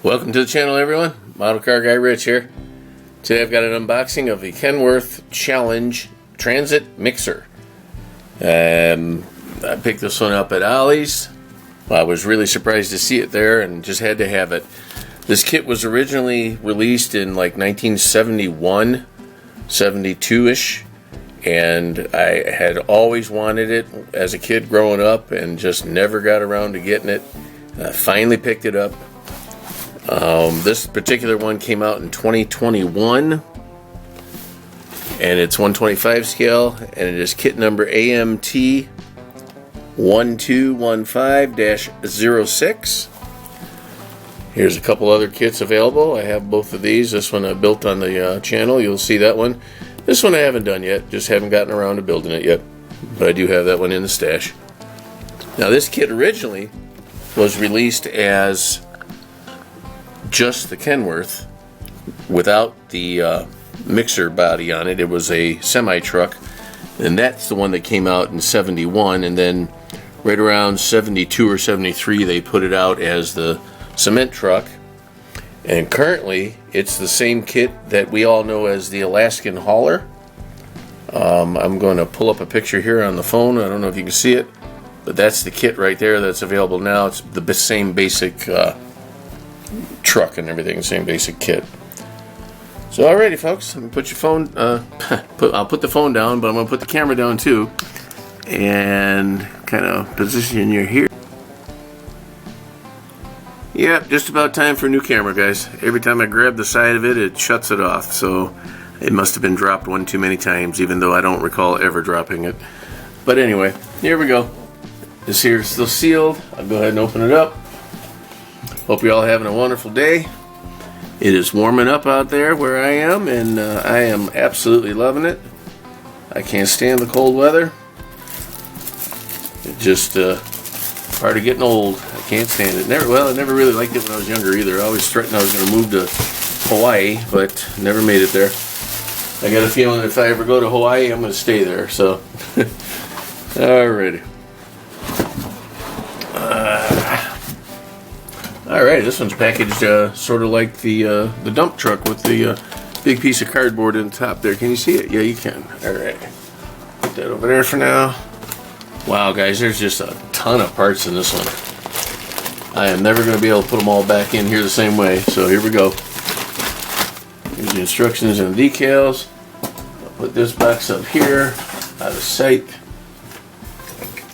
Welcome to the channel, everyone. Model Car Guy Rich here. Today I've got an unboxing of the Kenworth Challenge Transit Mixer. I picked this one up at Ollie's. I was really surprised to see it there and just had to have it. This kit was originally released in like 1971, 72-ish, and I had always wanted it as a kid growing up and just never got around to getting it. I finally picked it up. This particular one came out in 2021, and it's 125 scale, and it is kit number AMT 1215-06. Here's a couple other kits available. I have both of these. This one I built on the channel. You'll see that one. This one I haven't done yet. Just haven't gotten around to building it yet. But I do have that one in the stash. Now this kit originally was released as just the Kenworth without the mixer body on it. It was a semi-truck, and that's the one that came out in 71, and then right around 72 or 73 they put it out as the cement truck, and currently it's the same kit that we all know as the Alaskan hauler. I'm going to pull up a picture here on the phone. I don't know if you can see it, but that's the kit right there that's available now. It's the same basic truck and everything, same basic kit. So alrighty folks, let me put your phone, I'll put the phone down, but I'm going to put the camera down too, and kind of position you here. Yep, just about time for a new camera, guys. Every time I grab the side of it, it shuts it off, so it must have been dropped one too many times, even though I don't recall ever dropping it. But anyway, here we go. This here is still sealed. I'll go ahead and open it up. Hope you're all having a wonderful day. It is warming up out there where I am, and I am absolutely loving it. I can't stand the cold weather. It's just part of getting old. I can't stand it. I never really liked it when I was younger either. I always threatened I was going to move to Hawaii, but never made it there. I got a feeling if I ever go to Hawaii, I'm going to stay there. So, alrighty. Alright, this one's packaged sort of like the dump truck with the big piece of cardboard in the top there. Can you see it? Yeah, you can. Alright. Put that over there for now. Wow, guys, there's just a ton of parts in this one. I am never going to be able to put them all back in here the same way, so here we go. Here's the instructions and the decals. I'll put this box up here, out of sight.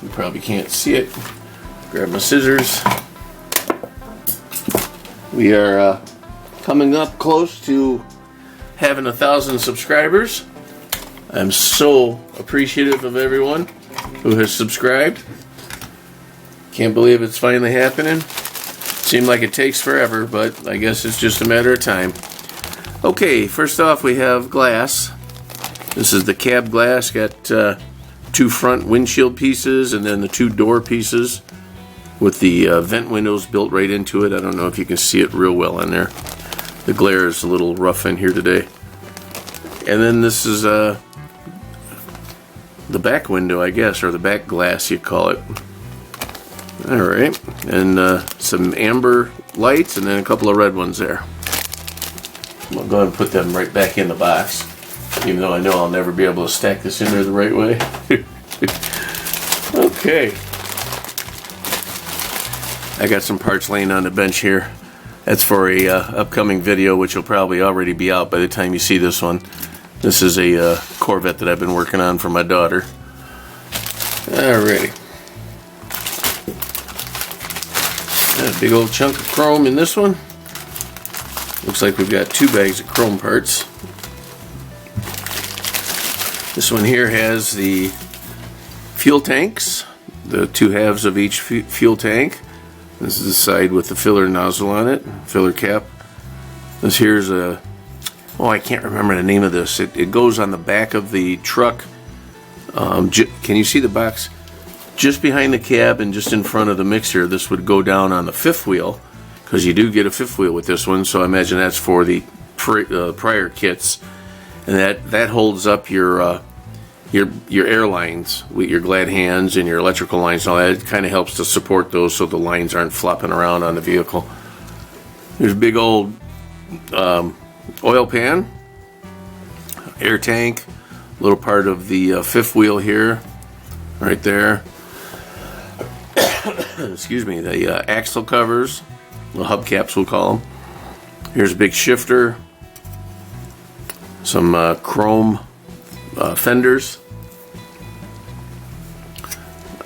You probably can't see it. Grab my scissors. We are coming up close to having 1,000 subscribers. I'm so appreciative of everyone who has subscribed. Can't believe it's finally happening. Seemed like it takes forever, but I guess it's just a matter of time. Okay, first off we have glass. This is the cab glass. Got two front windshield pieces and then the two door pieces with the vent windows built right into it. I don't know if you can see it real well in there. The glare is a little rough in here today. And then this is the back window, I guess, or the back glass you call it. Alright, and some amber lights and then a couple of red ones there. I'll go ahead and put them right back in the box, even though I know I'll never be able to stack this in there the right way. Okay. I got some parts laying on the bench here. That's for a upcoming video, which will probably already be out by the time you see this one. This is a Corvette that I've been working on for my daughter. Alrighty. Got a big old chunk of chrome in this one. Looks like we've got two bags of chrome parts. This one here has the fuel tanks, the two halves of each fuel tank. This is the side with the filler nozzle on it, filler cap. This here's a, I can't remember the name of this. It goes on the back of the truck. Can you see the box? Just behind the cab and just in front of the mixer. This would go down on the fifth wheel, because you do get a fifth wheel with this one, so I imagine that's for the prior kits. And that holds up your air lines with your glad hands and your electrical lines and all that. It kind of helps to support those so the lines aren't flopping around on the vehicle. There's a big old oil pan, air tank, little part of the fifth wheel here, right there. Excuse me, the axle covers, the hubcaps we'll call them. Here's a big shifter, some chrome fenders.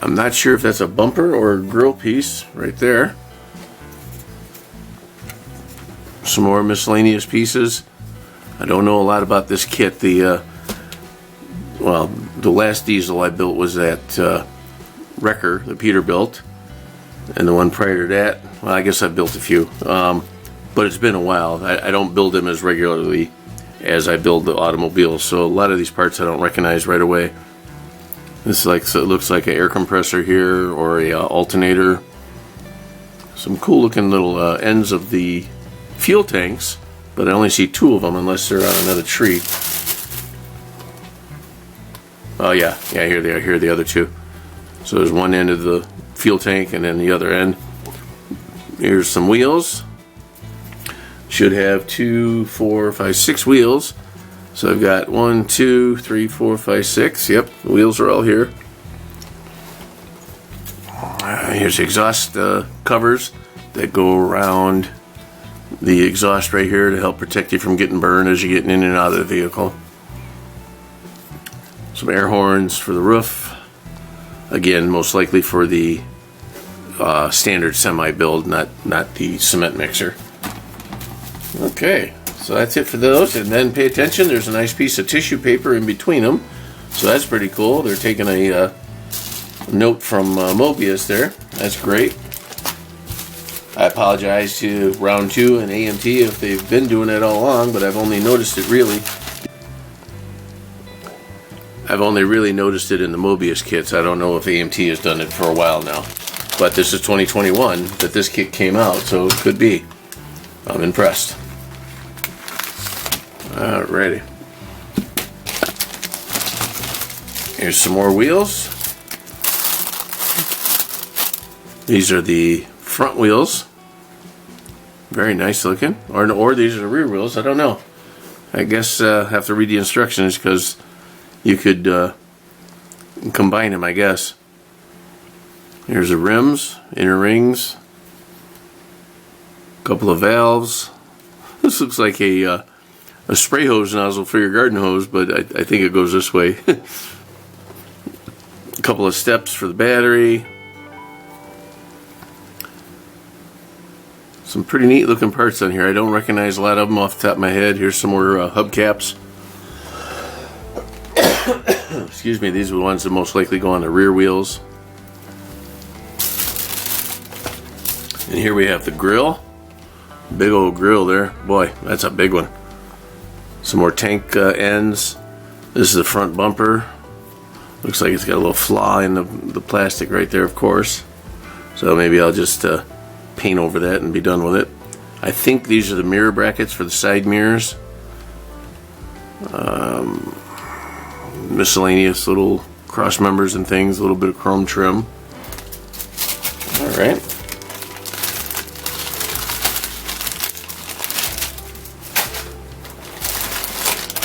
I'm not sure if that's a bumper or a grill piece right there. Some more miscellaneous pieces. I don't know a lot about this kit. The last diesel I built was that Wrecker that Peter built, and the one prior to that, well, I guess I've built a few, but it's been a while. I don't build them as regularly as I build the automobiles, so a lot of these parts I don't recognize right away. This so it looks like an air compressor here, or a alternator. Some cool looking little ends of the fuel tanks, but I only see two of them unless they're on another tree. Oh yeah, here they are. Here are the other two. So there's one end of the fuel tank and then the other end. Here's some wheels. Should have 2, 4, 5, 6 wheels. So I've got 1, 2, 3, 4, 5, 6. Yep, the wheels are all here. Here's the exhaust covers that go around the exhaust right here to help protect you from getting burned as you're getting in and out of the vehicle. Some air horns for the roof. Again, most likely for the standard semi build, not the cement mixer. Okay, so that's it for those. And then pay attention, there's a nice piece of tissue paper in between them. So that's pretty cool. They're taking a note from Mobius there. That's great. I apologize to Round 2 and AMT if they've been doing it all along, but I've only noticed it really. I've only really noticed it in the Mobius kits. I don't know if AMT has done it for a while now. But this is 2021 that this kit came out, so it could be. I'm impressed. Alrighty. Here's some more wheels. These are the front wheels. Very nice looking. Or these are the rear wheels. I don't know. I guess I have to read the instructions because you could combine them, I guess. Here's the rims, inner rings, a couple of valves. This looks like a spray hose nozzle for your garden hose, but I think it goes this way. A couple of steps for the battery. Some pretty neat looking parts on here. I don't recognize a lot of them off the top of my head. Here's some more hubcaps. Excuse me, these are the ones that most likely go on the rear wheels. And here we have the grill. Big old grill there. Boy, that's a big one. Some more tank ends. This is the front bumper. Looks like it's got a little flaw in the plastic right there, of course. So maybe I'll just paint over that and be done with it. I think these are the mirror brackets for the side mirrors. Miscellaneous little cross members and things, a little bit of chrome trim. Alright.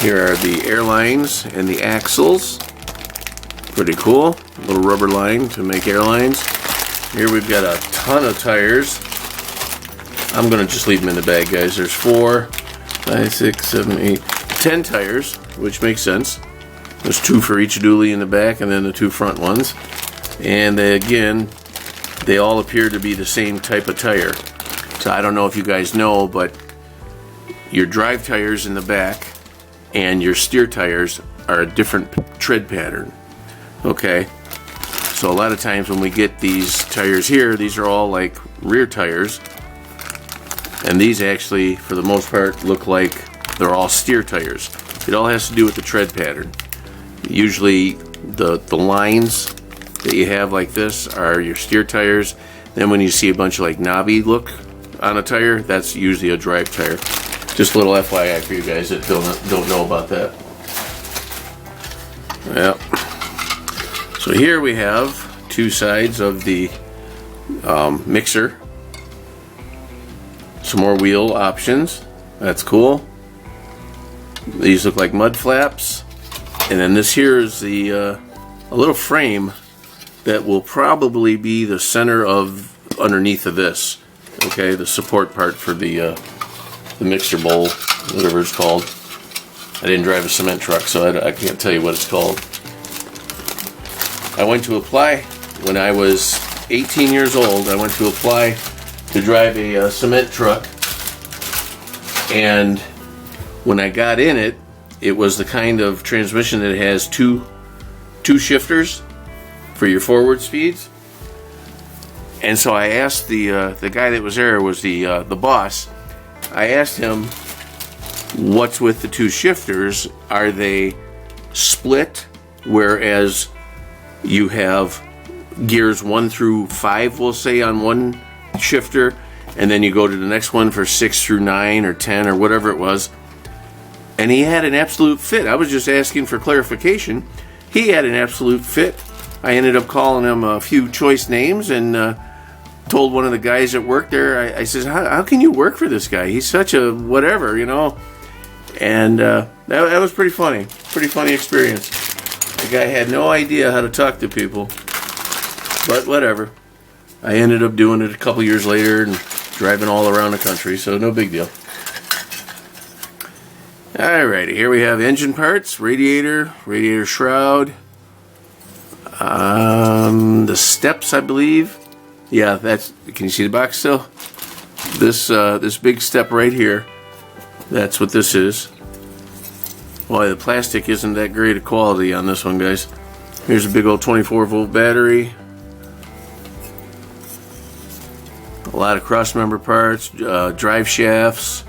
Here are the airlines and the axles. Pretty cool. A little rubber line to make airlines. Here we've got a ton of tires. I'm going to just leave them in the bag, guys. There's 4, 5, 6, 7, 8, 10 tires, which makes sense. There's 2 for each dually in the back and then the 2 front ones. And they all appear to be the same type of tire. So I don't know if you guys know, but your drive tires in the back and your steer tires are a different tread pattern. Okay, so a lot of times when we get these tires here, these are all like rear tires, and these actually for the most part look like they're all steer tires. It all has to do with the tread pattern. Usually the lines that you have like this are your steer tires. Then when you see a bunch of like knobby look on a tire, that's usually a drive tire. Just a little FYI for you guys that don't know about that. Yep. So here we have 2 sides of the mixer. Some more wheel options. That's cool. These look like mud flaps. And then this here is the a little frame that will probably be the center of underneath of this. Okay, the support part for the mixer bowl, whatever it's called. I didn't drive a cement truck, so I can't tell you what it's called. I went to apply when I was 18 years old. I went to apply to drive a cement truck, and when I got in it, it was the kind of transmission that has two shifters for your forward speeds. And so I asked the guy that was there, was the boss. I asked him, what's with the two shifters? Are they split, whereas you have gears 1 through 5, we'll say, on one shifter, and then you go to the next one for 6 through 9 or 10 or whatever it was? And he had an absolute fit. I was just asking for clarification. He had an absolute fit. I ended up calling him a few choice names and told one of the guys that worked there, I says, how can you work for this guy? He's such a whatever, you know. And that was pretty funny. Pretty funny experience. The guy had no idea how to talk to people. But whatever. I ended up doing it a couple years later and driving all around the country, so no big deal. Alrighty, here we have engine parts, radiator shroud, the steps, I believe. Yeah, that's, can you see the box still? This big step right here, that's what this is. Boy, the plastic isn't that great a quality on this one, guys. Here's a big old 24-volt battery. A lot of cross-member parts, drive shafts.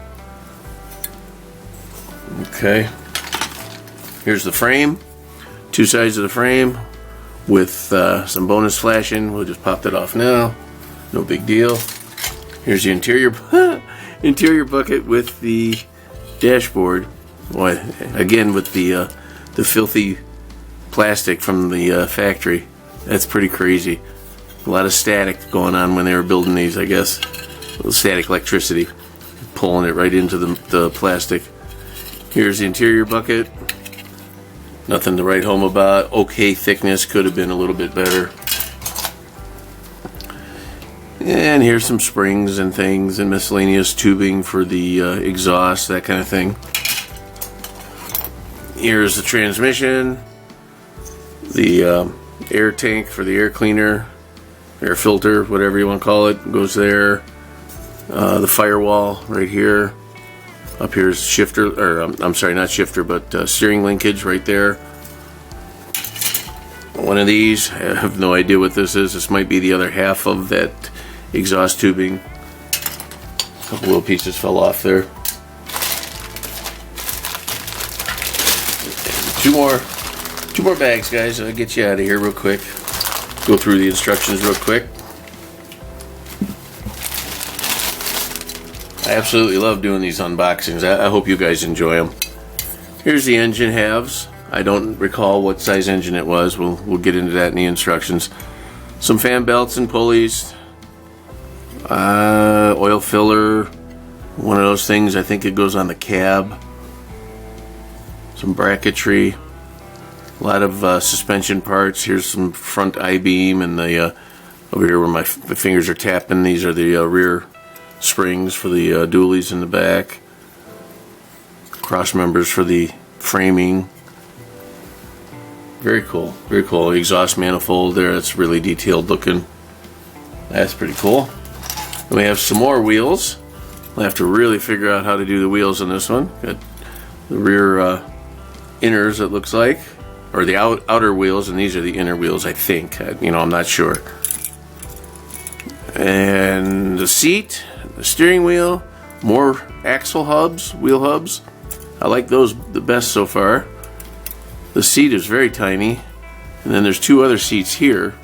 Okay. Here's the frame. Two sides of the frame with some bonus flashing. We'll just pop that off now. No big deal. Here's the interior interior bucket with the dashboard. Boy, again with the filthy plastic from the factory. That's pretty crazy. A lot of static going on when they were building these, I guess. A little static electricity, pulling it right into the plastic. Here's the interior bucket. Nothing to write home about. Okay thickness, could have been a little bit better. And here's some springs and things and miscellaneous tubing for the exhaust, that kind of thing. Here's the transmission. The air tank for the air cleaner, air filter, whatever you want to call it, goes there. The firewall right here. Up here is shifter, or I'm sorry, not shifter, but steering linkage right there. One of these, I have no idea what this is. This might be the other half of that exhaust tubing. A couple little pieces fell off there. Two more bags, guys. I'll get you out of here real quick. Go through the instructions real quick. I absolutely love doing these unboxings. I hope you guys enjoy them. Here's the engine halves. I don't recall what size engine it was. We'll get into that in the instructions. Some fan belts and pulleys. Oil filler. One of those things, I think it goes on the cab. Some bracketry. A lot of suspension parts. Here's some front I-beam, and the over here where my fingers are tapping, these are the rear springs for the dualies in the back. Cross members for the framing. Very cool, very cool. Exhaust manifold there, that's really detailed looking. That's pretty cool. And we have some more wheels. We'll have to really figure out how to do the wheels on this one. Got the rear inners, it looks like, or the outer wheels, and these are the inner wheels, I think. I'm not sure. And the seat, the steering wheel, more axle hubs, wheel hubs. I like those the best so far. The seat is very tiny, and then there's two other seats here.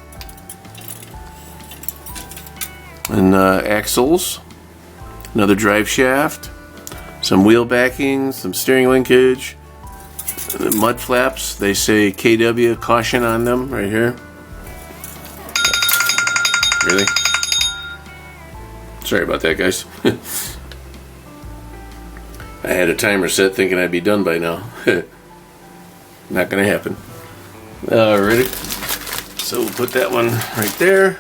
And axles, another drive shaft, some wheel backing, some steering linkage, the mud flaps. They say KW, caution on them right here. Really? Sorry about that, guys. I had a timer set thinking I'd be done by now. Not gonna happen. Alrighty. So we'll put that one right there.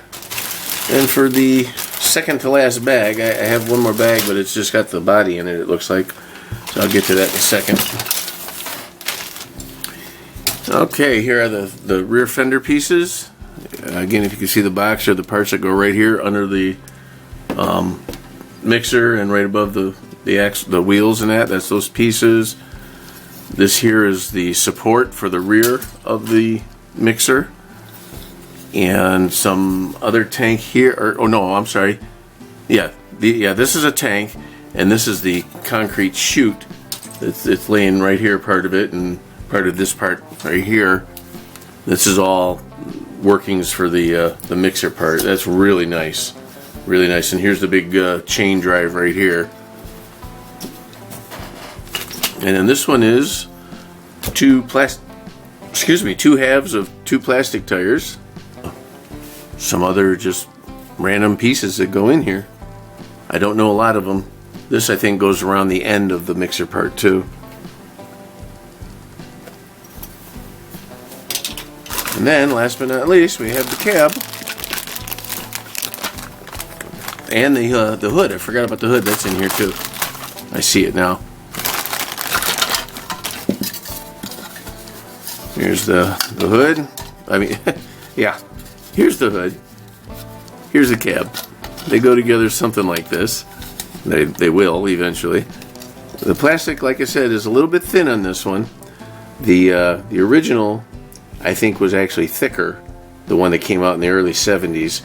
And for the second to last bag, I have one more bag, but it's just got the body in it, it looks like. So I'll get to that in a second. Okay, here are the rear fender pieces. Again, if you can see the box, are the parts that go right here under the mixer and right above the wheels and that's those pieces. This here is the support for the rear of the mixer. And some other tank here, oh no, I'm sorry. Yeah, this is a tank, and this is the concrete chute. It's laying right here, part of it, and part of this part right here. This is all workings for the mixer part. That's really nice, really nice. And here's the big chain drive right here. And then this one is two halves of two plastic tires. Some other just random pieces that go in here. I don't know a lot of them. This, I think, goes around the end of the mixer part too. And then, last but not least, we have the cab and the hood. I forgot about the hood. That's in here too. I see it now. Here's the hood. I mean, yeah. Here's the hood. Here's the cab. They go together something like this. They will eventually. The plastic, like I said, is a little bit thin on this one. The original, I think, was actually thicker. The one that came out in the early 70s.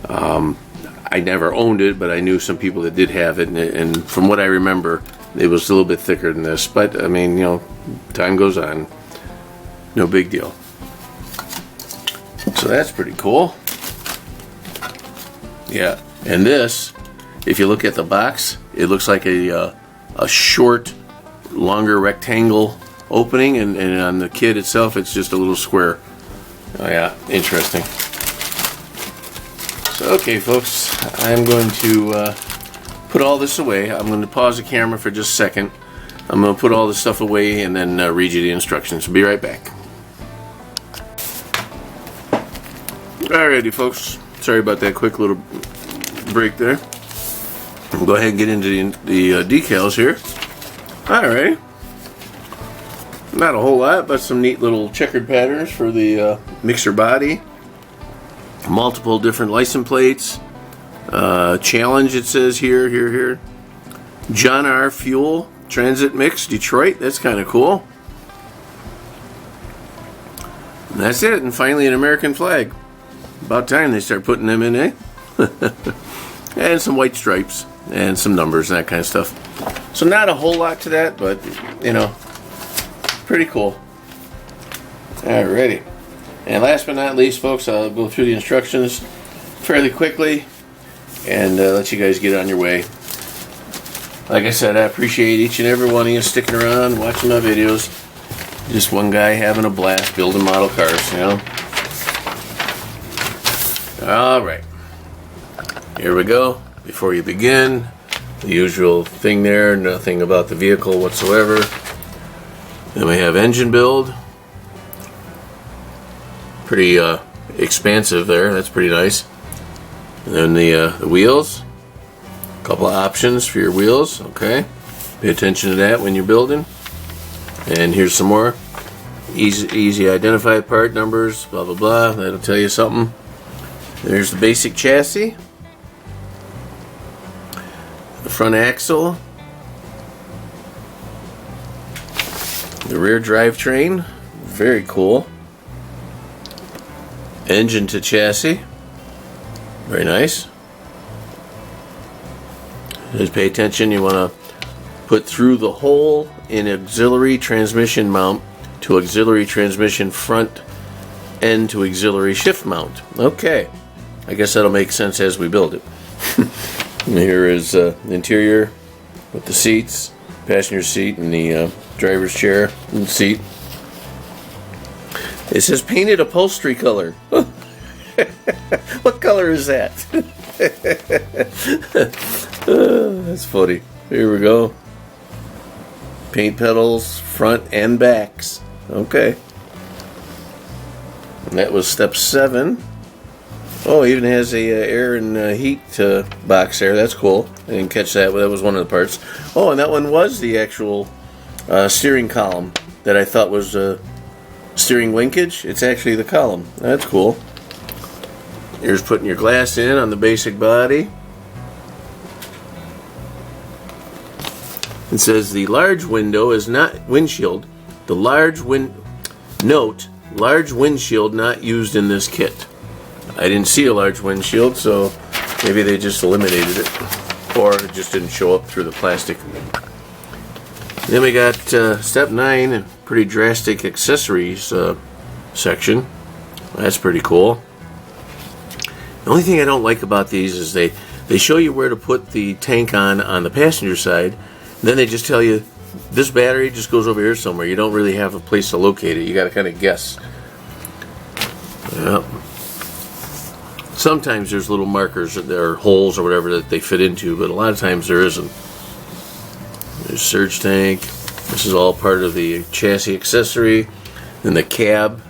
I never owned it, but I knew some people that did have it, and from what I remember, it was a little bit thicker than this. But I mean, you know, time goes on. No big deal. So that's pretty cool. Yeah, and this, if you look at the box, it looks like a short, longer rectangle opening, and on the kit itself, it's just a little square. Oh yeah, interesting. So okay, folks, I'm going to put all this away. I'm going to pause the camera for just a second. I'm going to put all this stuff away and then read you the instructions. Be right back. Alrighty, folks. Sorry about that quick little break there. We'll go ahead and get into the decals here. Alrighty. Not a whole lot, but some neat little checkered patterns for the mixer body. Multiple different license plates. Challenge, it says here. John R. Fuel Transit Mix, Detroit. That's kind of cool. And that's it. And finally, an American flag. About time they start putting them in, eh? And some white stripes and some numbers and that kind of stuff. So not a whole lot to that, but you know, pretty cool. Alrighty. And last but not least, folks, I'll go through the instructions fairly quickly and let you guys get on your way. Like I said, I appreciate each and every one of you sticking around, watching my videos. Just one guy having a blast building model cars, you know. Alright, here we go. Before you begin, the usual thing there, nothing about the vehicle whatsoever. Then we have engine build. Pretty expansive there, that's pretty nice. And then the wheels. A couple of options for your wheels, okay. Pay attention to that when you're building. And here's some more. Easy identify part numbers, blah blah blah, that'll tell you something. There's the basic chassis, the front axle, the rear drivetrain, very cool. Engine to chassis, very nice. Just pay attention, you want to put through the hole in auxiliary transmission mount to auxiliary transmission front end to auxiliary shift mount. Okay. I guess that'll make sense as we build it. Here is the interior with the seats, passenger seat, and the driver's chair and seat. It says painted upholstery color. What color is that? That's funny. Here we go. Paint pedals, front and backs. Okay. And that was step 7. Oh, it even has a air and heat box there. That's cool. I didn't catch that, but that was one of the parts. Oh, and that one was the actual steering column that I thought was steering linkage. It's actually the column. That's cool. Here's putting your glass in on the basic body. It says the large window is not windshield. The large large windshield not used in this kit. I didn't see a large windshield, so maybe they just eliminated it, or it just didn't show up through the plastic. Then we got step 9, a pretty drastic accessories section. That's pretty cool. The only thing I don't like about these is they show you where to put the tank on the passenger side, and then they just tell you this battery just goes over here somewhere. You don't really have a place to locate it. You got to kind of guess. Yep. Sometimes there's little markers or holes or whatever that they fit into, but a lot of times there isn't. There's surge tank. This is all part of the chassis accessory. Then the cab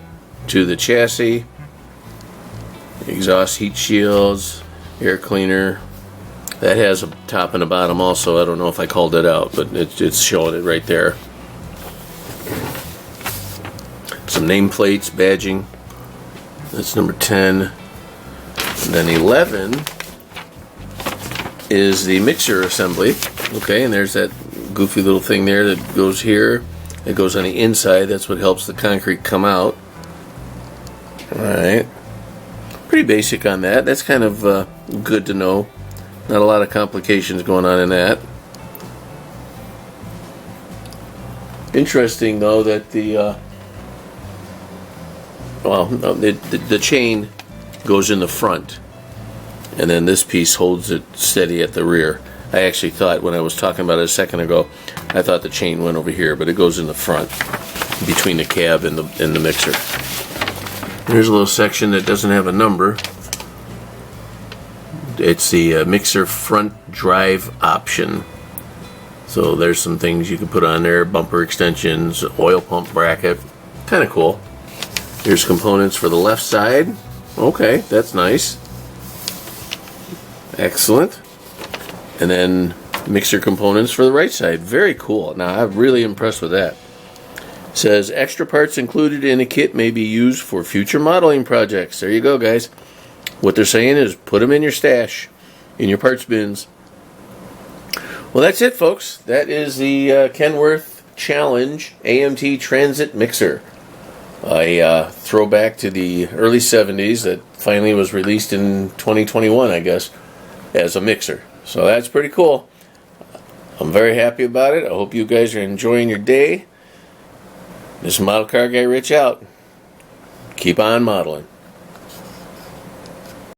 to the chassis. Exhaust heat shields, air cleaner. That has a top and a bottom also. I don't know if I called it out, but it's showing it right there. Some nameplates, badging. That's number 10. And then 11 is the mixer assembly. Okay, and there's that goofy little thing there that goes here. It goes on the inside. That's what helps the concrete come out. Alright. Pretty basic on that. That's kind of good to know. Not a lot of complications going on in that. Interesting though that the chain goes in the front, and then this piece holds it steady at the rear. I actually thought when I was talking about it a second ago, I thought the chain went over here, but it goes in the front between the cab and the mixer. Here's a little section that doesn't have a number. It's the mixer front drive option. So there's some things you can put on there, bumper extensions, oil pump bracket, kind of cool. Here's components for the left side. Okay, that's nice. Excellent. And then mixer components for the right side. Very cool. Now I'm really impressed with that. It says extra parts included in a kit may be used for future modeling projects. There you go, guys. What they're saying is put them in your stash, in your parts bins. Well, that's it, folks. That is the Kenworth Challenge AMT Transit Mixer. A throwback to the early 70s that finally was released in 2021, I guess, as a mixer. So that's pretty cool. I'm very happy about it. I hope you guys are enjoying your day. This is Model Car Guy Rich out. Keep on modeling.